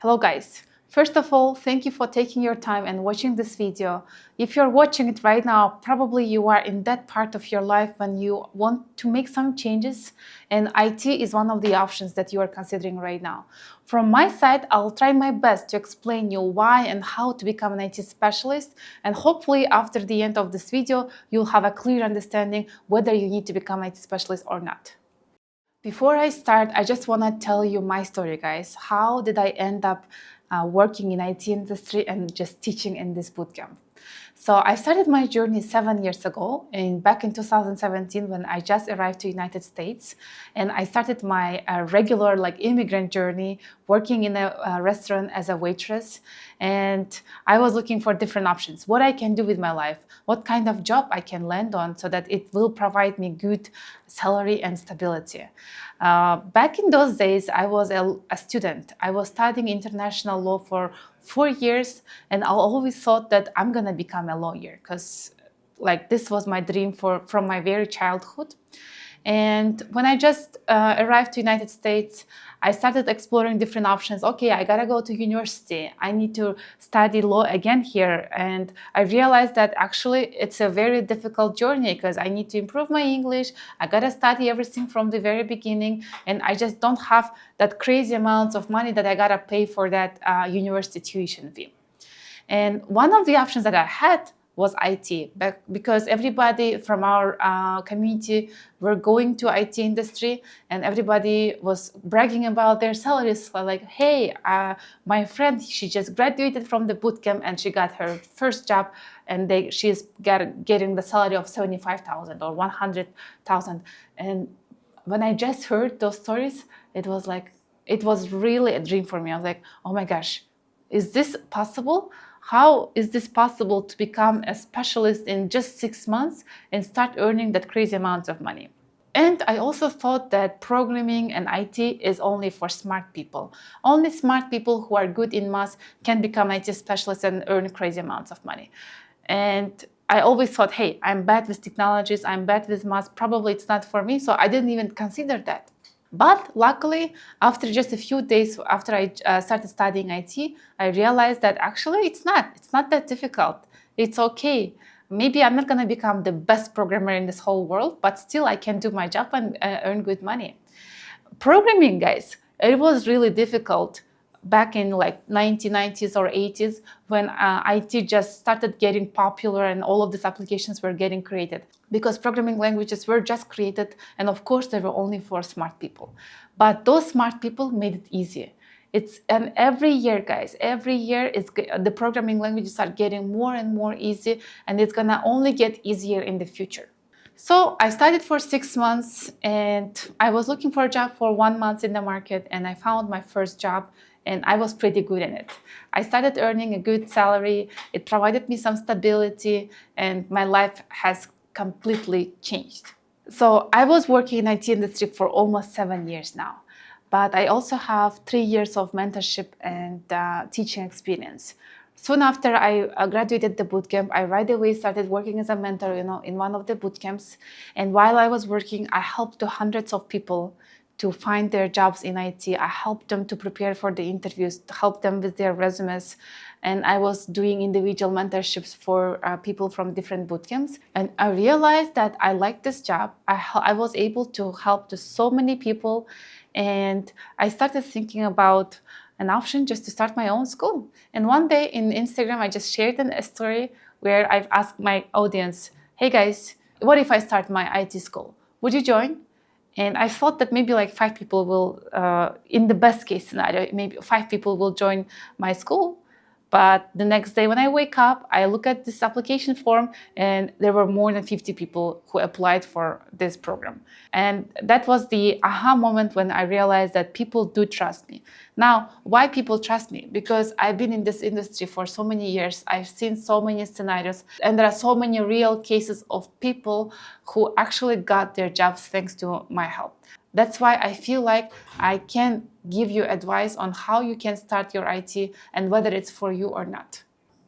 Hello guys. First of all, thank you for taking your time and watching this video. If you're watching it right now, probably you are in that part of your life when you want to make some changes, and IT is one of the options that you are considering right now. From my side, I'll try my best to explain you why and how to become an IT specialist, and hopefully after the end of this video, you'll have a clear understanding whether you need to become an IT specialist or not. Before I start, I just want to tell you my story, guys. How did I end up working in IT industry and just teaching in this bootcamp? So I started my journey 7 years ago, back in 2017 when I just arrived to United States, and I started my regular immigrant journey working in a restaurant as a waitress. And I was looking for different options, what I can do with my life, what kind of job I can land on so that it will provide me good salary and stability. Back in those days, I was a student. I was studying international law for 4 years, and I always thought that I'm gonna become a lawyer because this was my dream from my very childhood. And when I just arrived to United States, I started exploring different options. Okay, I gotta go to university. I need to study law again here. And I realized that actually it's a very difficult journey because I need to improve my English. I gotta study everything from the very beginning. And I just don't have that crazy amounts of money that I gotta pay for that university tuition fee. And one of the options that I had was IT, because everybody from our community were going to IT industry, and everybody was bragging about their salaries. Like, hey, my friend, she just graduated from the bootcamp and she got her first job, and she's getting the salary of 75,000 or 100,000. And when I just heard those stories, it was really a dream for me. I was like, oh my gosh, is this possible? How is this possible to become a specialist in just 6 months and start earning that crazy amounts of money? And I also thought that programming and IT is only for smart people. Only smart people who are good in math can become IT specialists and earn crazy amounts of money. And I always thought, hey, I'm bad with technologies, I'm bad with math, probably it's not for me, so I didn't even consider that. But luckily, after just a few days after I started studying IT, I realized that actually it's not that difficult. It's okay. Maybe I'm not gonna become the best programmer in this whole world, but still I can do my job and earn good money. Programming, guys, it was really difficult back in 1990s or 80s when IT just started getting popular and all of these applications were getting created, because programming languages were just created, and of course they were only for smart people. But those smart people made it easier. And every year, guys, every year the programming languages are getting more and more easy, and it's gonna only get easier in the future. So I studied for 6 months, and I was looking for a job for 1 month in the market, and I found my first job, and I was pretty good in it. I started earning a good salary. It provided me some stability, and my life has completely changed. So I was working in IT industry for almost 7 years now, but I also have 3 years of mentorship and teaching experience. Soon after I graduated the bootcamp, I right away started working as a mentor, in one of the bootcamps. And while I was working, I helped to hundreds of people to find their jobs in IT. I helped them to prepare for the interviews, to help them with their resumes. And I was doing individual mentorships for people from different bootcamps. And I realized that I liked this job. I was able to help to so many people. And I started thinking about an option just to start my own school. And one day in Instagram, I just shared a story where I've asked my audience, hey guys, what if I start my IT school? Would you join? And I thought that maybe 5 people will, in the best case scenario, maybe 5 people will join my school. But the next day when I wake up, I look at this application form, and there were more than 50 people who applied for this program. And that was the aha moment when I realized that people do trust me. Now, why people trust me? Because I've been in this industry for so many years. I've seen so many scenarios, and there are so many real cases of people who actually got their jobs thanks to my help. That's why I feel like I can give you advice on how you can start your IT and whether it's for you or not.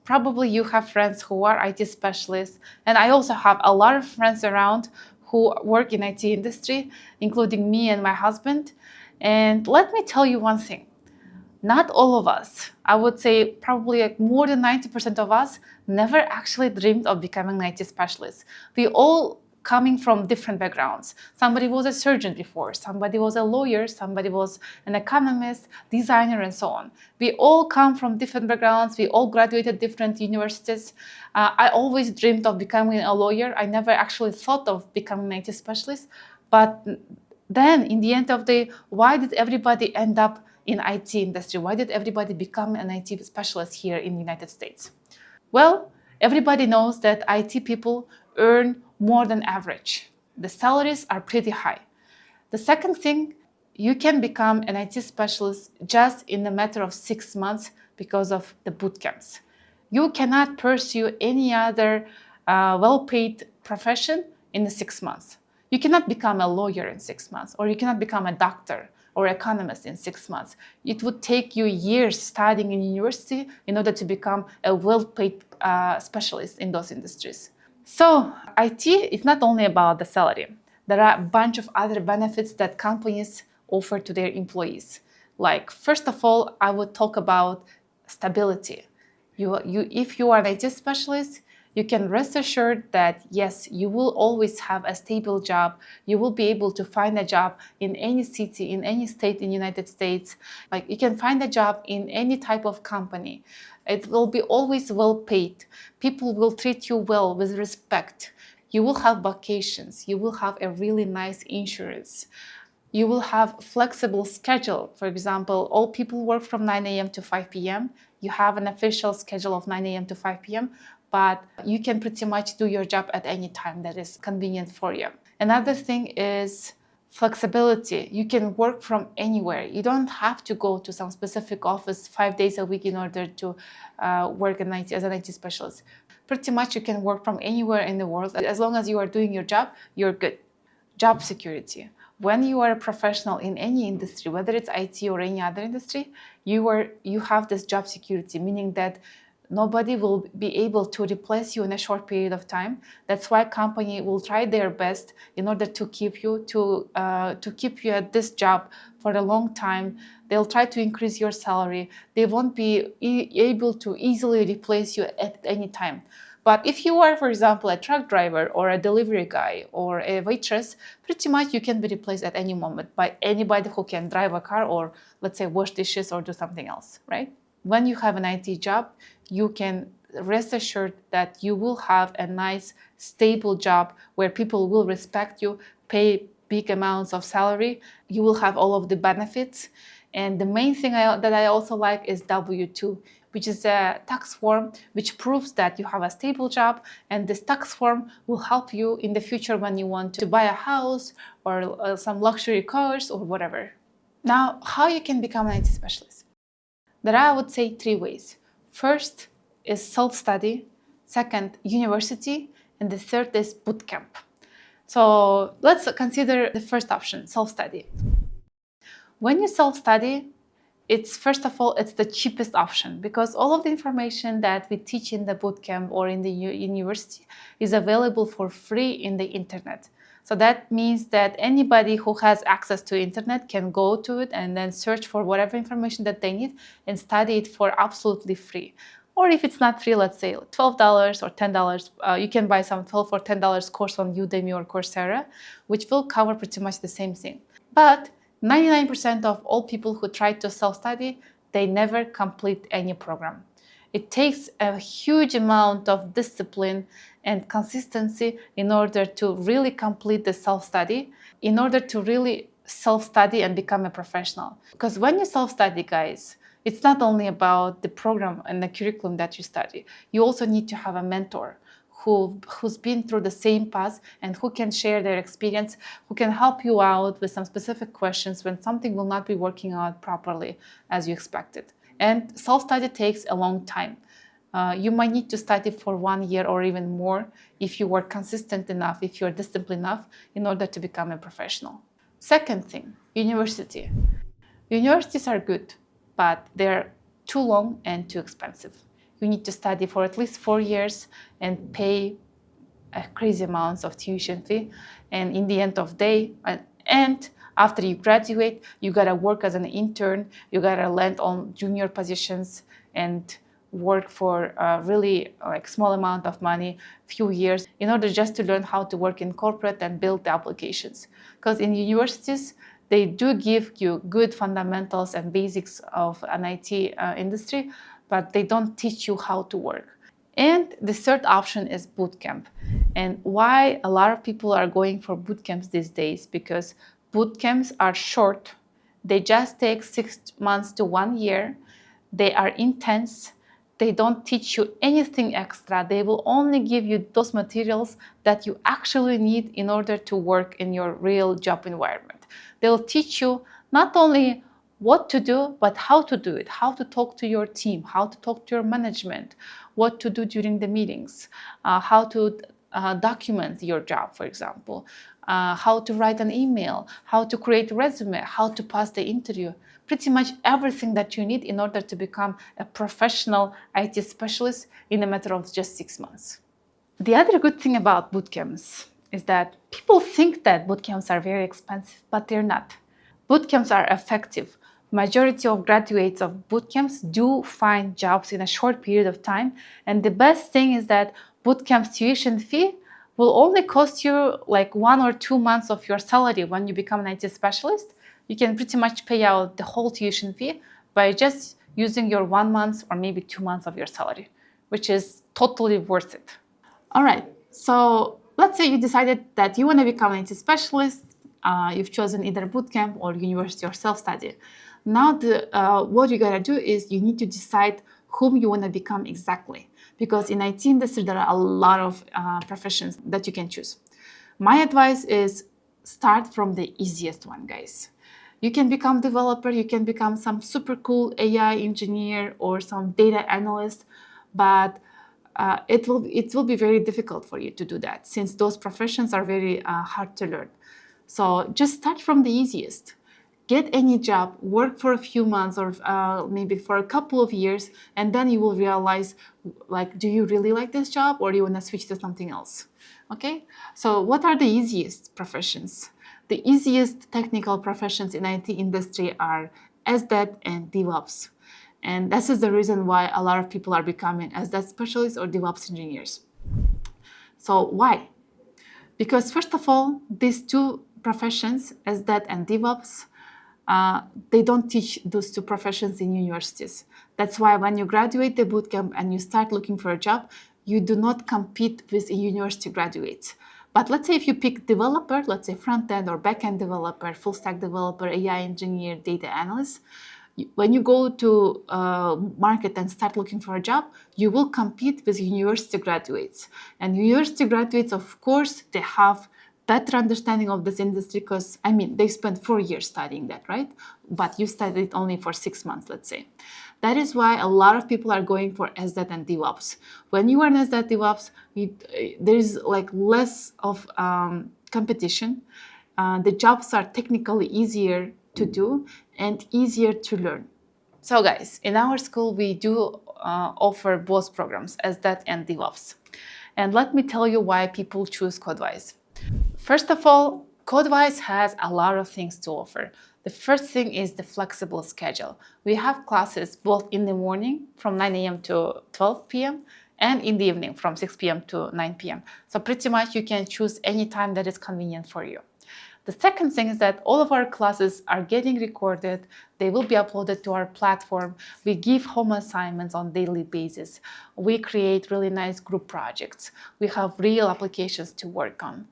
Probably you have friends who are IT specialists, and I also have a lot of friends around who work in IT industry, including me and my husband. And let me tell you one thing. not all of us, I would say probably like more than 90% of us never actually dreamed of becoming an IT specialist. We all coming from different backgrounds. Somebody was a surgeon before, somebody was a lawyer, somebody was an economist, designer, and so on. We all come from different backgrounds. We all graduated different universities. I always dreamed of becoming a lawyer. I never actually thought of becoming an IT specialist. But then in the end of the day, why did everybody end up in IT industry? Why did everybody become an IT specialist here in the United States? Well, everybody knows that IT people earn more than average. The salaries are pretty high. The second thing, you can become an IT specialist just in a matter of 6 months because of the bootcamps. You cannot pursue any other well-paid profession in the 6 months. You cannot become a lawyer in 6 months, or you cannot become a doctor or economist in 6 months. It would take you years studying in university in order to become a well-paid specialist in those industries. So IT is not only about the salary. There are a bunch of other benefits that companies offer to their employees. Like, first of all, I would talk about stability. If you are an IT specialist, you can rest assured that yes, you will always have a stable job. You will be able to find a job in any city, in any state in the United States. Like, you can find a job in any type of company. It will be always well paid. People will treat you well, with respect. You will have vacations. You will have a really nice insurance. You will have flexible schedule. For example, all people work from 9 a.m. to 5 p.m. You have an official schedule of 9 a.m. to 5 p.m., but you can pretty much do your job at any time that is convenient for you. Another thing is flexibility. You can work from anywhere. You don't have to go to some specific office 5 days a week in order to work in IT, as an IT specialist. Pretty much you can work from anywhere in the world. As long as you are doing your job, you're good. Job security. When you are a professional in any industry, whether it's IT or any other industry, you have this job security, meaning that nobody will be able to replace you in a short period of time. That's why company will try their best in order to keep you at this job for a long time. They'll try to increase your salary. They won't be able to easily replace you at any time. But if you are, for example, a truck driver or a delivery guy or a waitress, pretty much you can be replaced at any moment by anybody who can drive a car or, let's say, wash dishes or do something else, right? When you have an IT job, you can rest assured that you will have a nice, stable job where people will respect you, pay big amounts of salary. You will have all of the benefits. And the main thing that I also like is W-2, which is a tax form which proves that you have a stable job, and this tax form will help you in the future when you want to buy a house or some luxury cars or whatever. Now, how you can become an IT specialist? There are, I would say, 3 ways. First is self-study, second, university, and the third is bootcamp. So let's consider the first option, self-study. When you self-study, first of all, it's the cheapest option because all of the information that we teach in the bootcamp or in the university is available for free in the internet. So that means that anybody who has access to internet can go to it and then search for whatever information that they need and study it for absolutely free. Or if it's not free, let's say $12 or $10, you can buy some $12 or $10 course on Udemy or Coursera, which will cover pretty much the same thing. But 99% of all people who try to self-study, they never complete any program. It takes a huge amount of discipline and consistency in order to really complete the self-study, in order to really self-study and become a professional. Because when you self-study, guys, it's not only about the program and the curriculum that you study. You also need to have a mentor who's been through the same path and who can share their experience, who can help you out with some specific questions when something will not be working out properly as you expected. And self-study takes a long time. You might need to study for 1 year or even more if you work consistent enough, if you're disciplined enough in order to become a professional. Second thing, university. Universities are good, but they're too long and too expensive. You need to study for at least 4 years and pay a crazy amounts of tuition fee. And in the end of the day, and After you graduate, you gotta work as an intern, you gotta land on junior positions and work for a really like small amount of money, few years, in order just to learn how to work in corporate and build the applications. Because in universities, they do give you good fundamentals and basics of an IT industry, but they don't teach you how to work. And the third option is bootcamp. And why a lot of people are going for bootcamps these days? Because bootcamps are short. They just take 6 months to 1 year. They are intense. They don't teach you anything extra. They will only give you those materials that you actually need in order to work in your real job environment. They'll teach you not only what to do, but how to do it, how to talk to your team, how to talk to your management, what to do during the meetings, how to document your job, for example, how to write an email, how to create a resume, how to pass the interview. Pretty much everything that you need in order to become a professional IT specialist in a matter of just 6 months. The other good thing about bootcamps is that people think that bootcamps are very expensive, but they're not. Bootcamps are effective. Majority of graduates of bootcamps do find jobs in a short period of time. And the best thing is that bootcamp's tuition fee will only cost you like 1 or 2 months of your salary when you become an IT specialist. You can pretty much pay out the whole tuition fee by just using your 1 month or maybe 2 months of your salary, which is totally worth it. All right, so let's say you decided that you want to become an IT specialist. You've chosen either bootcamp or university or self-study. Now, what you gotta do is you need to decide whom you want to become exactly. Because in IT industry, there are a lot of professions that you can choose. My advice is start from the easiest one, guys. You can become developer, you can become some super cool AI engineer or some data analyst, but it will be very difficult for you to do that since those professions are very hard to learn. So just start from the easiest. Get any job, work for a few months or maybe for a couple of years, and then you will realize, like, do you really like this job or do you want to switch to something else? Okay, so what are the easiest professions? The easiest technical professions in IT industry are SDET and DevOps. And this is the reason why a lot of people are becoming SDET specialists or DevOps engineers. So why? Because first of all, these two professions, SDET and DevOps, they don't teach those two professions in universities. That's why when you graduate the bootcamp and you start looking for a job, you do not compete with university graduates. But let's say if you pick developer, let's say front-end or back-end developer, full-stack developer, AI engineer, data analyst, when you go to market and start looking for a job, you will compete with university graduates. And university graduates, of course, they have better understanding of this industry because, I mean, they spent 4 years studying that, right? But you studied it only for 6 months, let's say. That is why a lot of people are going for SDET and DevOps. When you are in SDET DevOps, there's like less of competition. The jobs are technically easier to do and easier to learn. So guys, in our school, we do offer both programs, SDET and DevOps. And let me tell you why people choose CodeWise. First of all, CodeWise has a lot of things to offer. The first thing is the flexible schedule. We have classes both in the morning from 9 a.m. to 12 p.m. and in the evening from 6 p.m. to 9 p.m. So pretty much you can choose any time that is convenient for you. The second thing is that all of our classes are getting recorded. They will be uploaded to our platform. We give home assignments on a daily basis. We create really nice group projects. We have real applications to work on.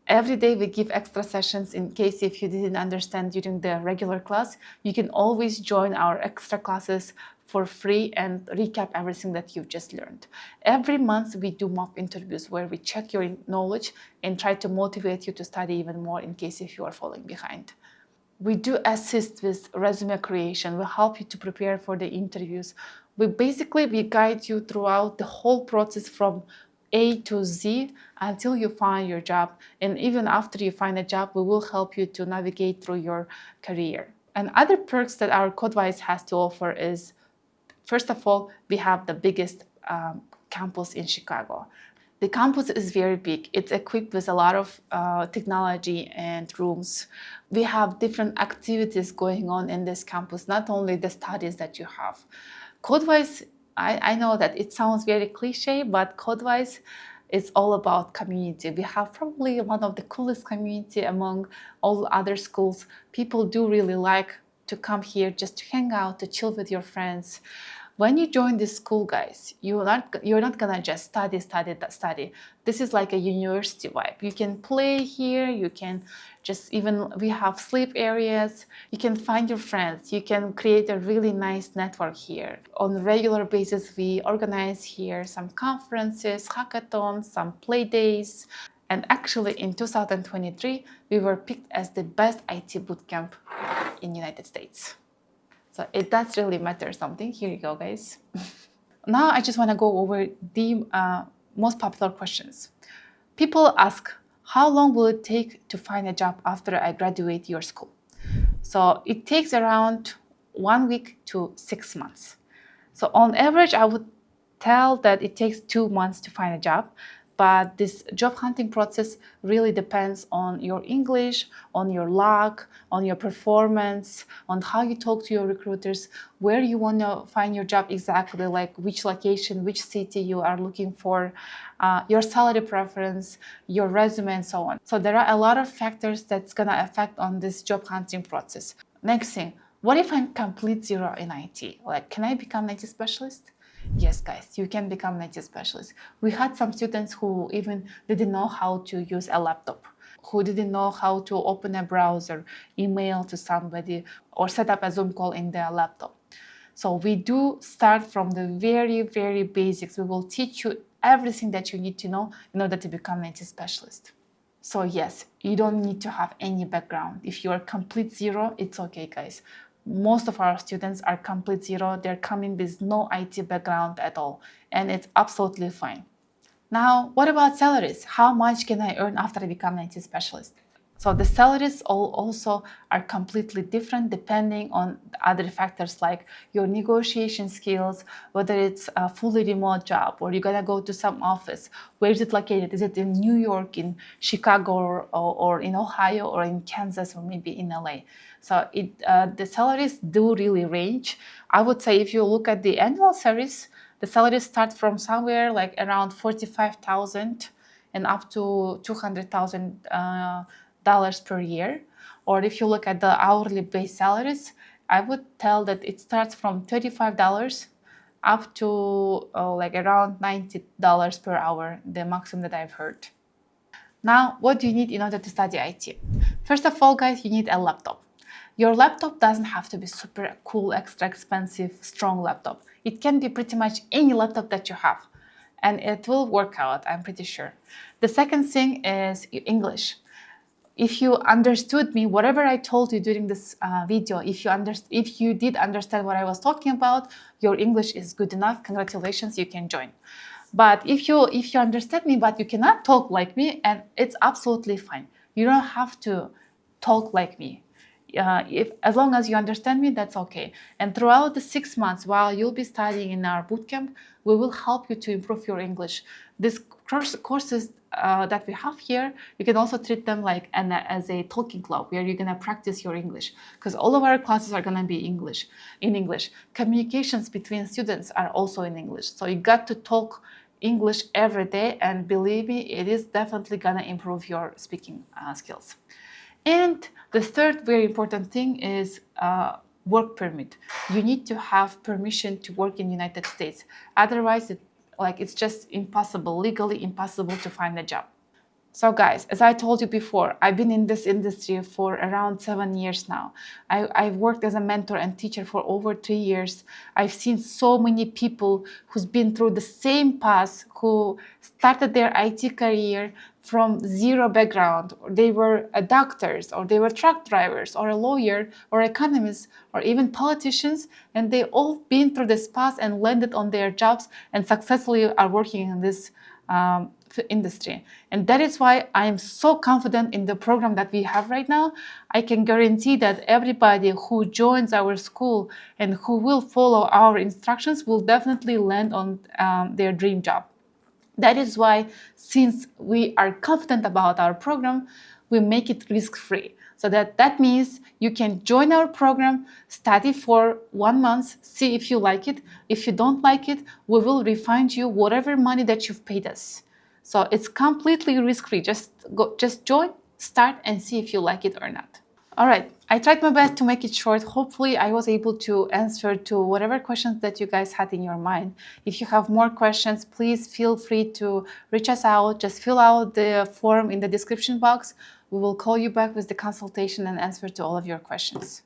Every day we give extra sessions in case if you didn't understand during the regular class, you can always join our extra classes for free and recap everything that you've just learned. Every month we do mock interviews where we check your knowledge and try to motivate you to study even more in case if you are falling behind. We do assist with resume creation. We help you to prepare for the interviews. We guide you throughout the whole process from A to Z until you find your job. And even after you find a job, we will help you to navigate through your career. And other perks that our CodeWise has to offer is, first of all, we have the biggest campus in Chicago. The campus is very big. It's equipped with a lot of technology and rooms. We have different activities going on in this campus, not only the studies that you have. CodeWise, I know that it sounds very cliche, but CodeWise is all about community. We have probably one of the coolest community among all other schools. People do really like to come here just to hang out, to chill with your friends. When you join this school, guys, you're not gonna just study. This is like a university vibe. You can play here. You can we have sleep areas. You can find your friends. You can create a really nice network here. On a regular basis, we organize here some conferences, hackathons, some play days. And actually, in 2023, we were picked as the best IT bootcamp in the United States. So it does really matter something. Here you go, guys. Now I just want to go over the most popular questions. People ask, how long will it take to find a job after I graduate your school? So it takes around 1 week to 6 months. So on average, I would tell that it takes 2 months to find a job. But this job hunting process really depends on your English, on your luck, on your performance, on how you talk to your recruiters, where you want to find your job exactly, like which location, which city you are looking for, your salary preference, your resume, and so on. So there are a lot of factors that's going to affect on this job hunting process. Next thing, what if I'm complete zero in IT? Like, can I become an IT specialist? Yes, guys, you can become an IT specialist. We had some students who even didn't know how to use a laptop, who didn't know how to open a browser, email to somebody, or set up a Zoom call in their laptop. So we do start from the very, very basics. We will teach you everything that you need to know in order to become an IT specialist. So yes, you don't need to have any background. If you are complete zero, it's okay, guys. Most of our students are complete zero. They're coming with no IT background at all, and it's absolutely fine. Now, what about salaries? How much can I earn after I become an IT specialist? So the salaries also are completely different depending on other factors like your negotiation skills, whether it's a fully remote job or you're gonna go to some office. Where is it located? Is it in New York, in Chicago, or in Ohio, or in Kansas, or maybe in LA? So the salaries do really range. I would say if you look at the annual salaries, the salaries start from somewhere like around $45,000 and up to $200,000 per year. Or if you look at the hourly base salaries, I would tell that it starts from $35 up to like around $90 per hour, the maximum that I've heard. Now, what do you need in order to study IT? First of all, guys, you need a laptop. Your laptop doesn't have to be super cool, extra expensive, strong laptop. It can be pretty much any laptop that you have, and it will work out, I'm pretty sure. The second thing is English. If you understood me, whatever I told you during this video, if you did understand what I was talking about, your English is good enough. Congratulations, you can join. But if you understand me, but you cannot talk like me, and it's absolutely fine. You don't have to talk like me. As long as you understand me, that's okay. And throughout the 6 months while you'll be studying in our bootcamp, we will help you to improve your English. These courses that we have here, you can also treat them like as a talking club where you're gonna practice your English, because all of our classes are gonna be in English. Communications between students are also in English. So you got to talk English every day, and believe me, it is definitely gonna improve your speaking skills. And the third very important thing is work permit. You need to have permission to work in the United States. Otherwise, it's just impossible, legally impossible to find a job. So guys, as I told you before, I've been in this industry for around 7 years now. I've worked as a mentor and teacher for over 3 years. I've seen so many people who's been through the same path, who started their IT career from zero background. They were doctors, or they were truck drivers, or a lawyer, or economists, or even politicians, and they all been through this path and landed on their jobs and successfully are working in this industry. And that is why I am so confident in the program that we have right now. I can guarantee that everybody who joins our school and who will follow our instructions will definitely land on their dream job. That is why, since we are confident about our program, we make it risk-free. So that means you can join our program, study for 1 month, see if you like it. If you don't like it, we will refund you whatever money that you've paid us. So it's completely risk-free. Just join, start, and see if you like it or not. All right, I tried my best to make it short. Hopefully I was able to answer to whatever questions that you guys had in your mind. If you have more questions, please feel free to reach us out. Just fill out the form in the description box. We will call you back with the consultation and answer to all of your questions.